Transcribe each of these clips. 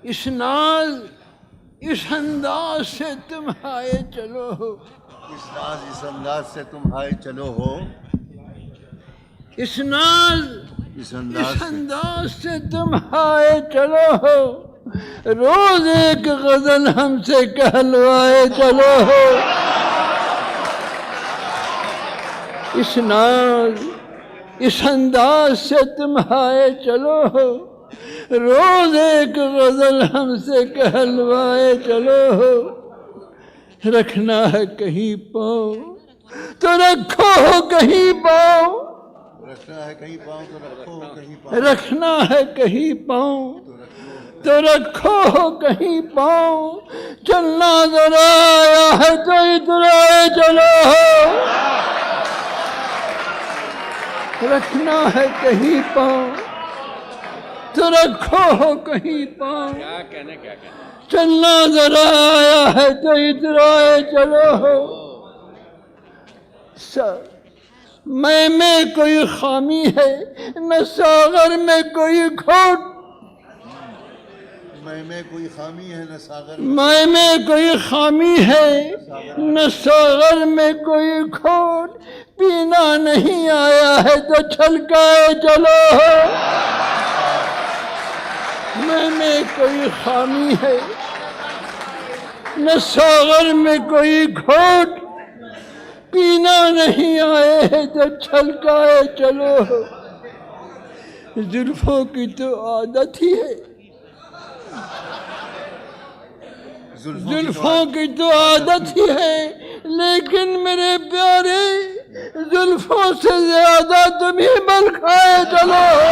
اس ناز اس انداز سے تم آئے چلو ہو، اس ناز اس انداز سے تم آئے چلو ہو، اس ناز اس اس انداز سے تم آئے چلو ہو، روز ایک غزل ہم سے کہلوائے چلو ہو۔ اس ناز اس انداز سے تم آئے چلو ہو، روز ایک غزل ہم سے کہلوائے چلو ہو۔ رکھنا ہے کہیں پاؤں تو رکھو کہیں پاؤں، رکھنا ہے کہیں پاؤں تو رکھو کہیں پاؤں، رکھنا ہے کہیں پاؤں تو رکھو کہیں پاؤں، چلنا ذرا آیا ہے تو ادھر آئے چلو ہو۔ رکھنا ہے کہیں پاؤں تو رکھو کہیں پاؤں، چلنا ذرا آیا ہے تو ادھر آئے چلو ہو۔ میں کوئی خامی ہے نہ ساغر میں کوئی کھوٹ، میں کوئی خامی ہے نہ ساغر میں کوئی خامی ہے نہ ساغر میں کوئی کھوٹ، پینا نہیں آیا ہے تو چھلکائے چلو ہو۔ میں کوئی خامی ہے نہ ساغر میں کوئی گھوٹ، پینا نہیں آئے ہے تو چھلکائے چلو ہو۔ زلفوں کی تو عادت ہی ہے، زلفوں کی تو عادت ہی ہے، لیکن میرے پیارے زلفوں سے زیادہ تمہیں بل کھائے چلو ہو۔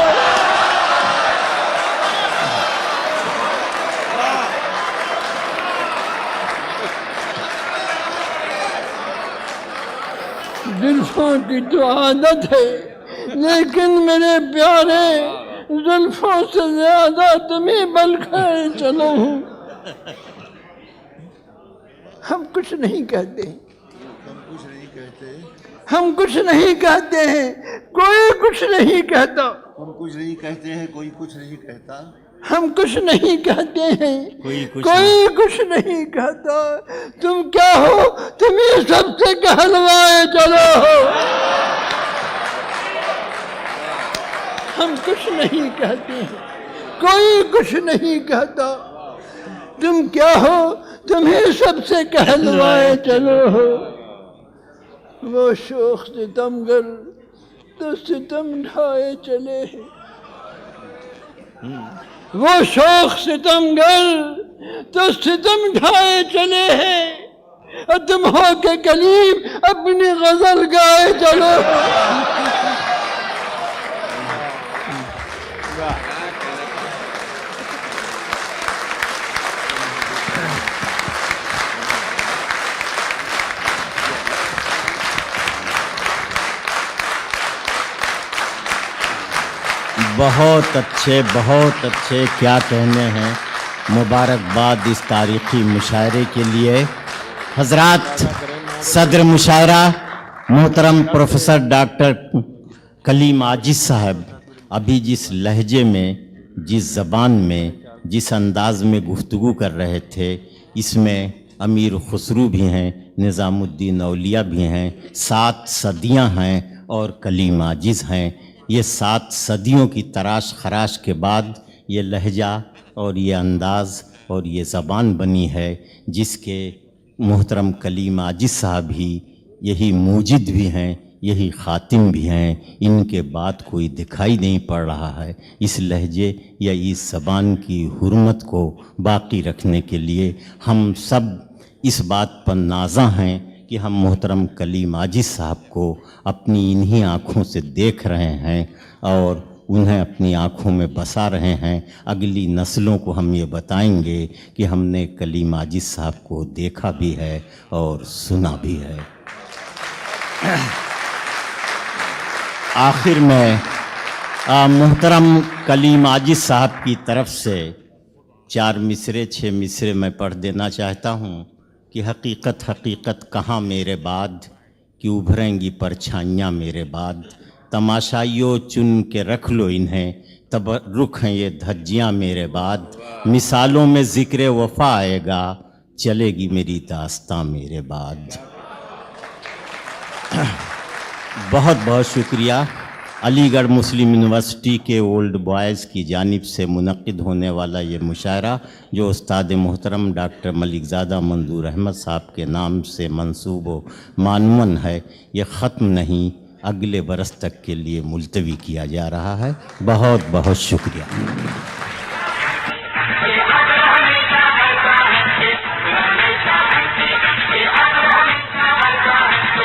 زلفوں کی تو عادت ہے، لیکن میرے پیارے زلفوں سے زیادہ تمہیں بل کھائے چلو ہوں۔ ہم کچھ نہیں کہتے، ہم کچھ نہیں کہتے، ہم کچھ نہیں کہتے ہیں، کوئی کچھ نہیں کہتا، ہم کچھ نہیں کہتے ہیں کوئی کچھ نہیں کہتا، ہم کچھ نہیں کہتے ہیں کوئی کچھ نہیں کہتا، تم کیا ہو تمہیں سب سے کہلوائے چلو ہو۔ ہم کچھ نہیں کہتے ہیں کوئی کچھ نہیں کہتا، تم کیا ہو تمہیں سب سے کہلوائے چلو ہو۔ وہ شوخ ستمگر تو ستم ڈھائے چلے ہیں، وہ شوخ ستمگر تو ستم ڈھائے چلے ہیں، اور تم ہو کے کلیم اپنی غزل گائے چلو ہو۔ بہت اچھے کیا کہنے ہیں۔ مبارکباد اس تاریخی مشاعرے کے لیے۔ حضرات، صدر مشاعرہ محترم پروفیسر ڈاکٹر کلیم عاجز صاحب ابھی جس لہجے میں، جس زبان میں، جس انداز میں گفتگو کر رہے تھے، اس میں امیر خسرو بھی ہیں، نظام الدین اولیاء بھی ہیں، 7 صدیاں ہیں اور کلیم عاجز ہیں۔ یہ 7 صدیوں کی تراش خراش کے بعد یہ لہجہ اور یہ انداز اور یہ زبان بنی ہے، جس کے محترم کلیم عاجز صاحب ہی یہی موجد بھی ہیں، یہی خاتم بھی ہیں۔ ان کے بعد کوئی دکھائی نہیں پڑ رہا ہے۔ اس لہجے یا اس زبان کی حرمت کو باقی رکھنے کے لیے ہم سب اس بات پر نازاں ہیں کہ ہم محترم کلیم عاجز صاحب کو اپنی انہی آنکھوں سے دیکھ رہے ہیں اور انہیں اپنی آنکھوں میں بسا رہے ہیں۔ اگلی نسلوں کو ہم یہ بتائیں گے کہ ہم نے کلیم عاجز صاحب کو دیکھا بھی ہے اور سنا بھی ہے۔ آخر میں محترم کلیم عاجز صاحب کی طرف سے 4 مصرے 6 مصرے میں پڑھ دینا چاہتا ہوں کہ حقیقت کہاں میرے بعد، کہ ابھریں گی پرچھائیاں میرے بعد، تماشائیوں چن کے رکھ لو انہیں، تبرک ہیں یہ دھجیاں میرے بعد، مثالوں میں ذکر وفا آئے گا، چلے گی میری داستاں میرے بعد۔ بہت بہت شکریہ۔ علی گڑھ مسلم یونیورسٹی کے اولڈ بوائز کی جانب سے منعقد ہونے والا یہ مشاعرہ جو استاد محترم ڈاکٹر ملک زادہ منظور احمد صاحب کے نام سے منسوب و معنون ہے، یہ ختم نہیں، اگلے برس تک کے لیے ملتوی کیا جا رہا ہے۔ بہت بہت شکریہ۔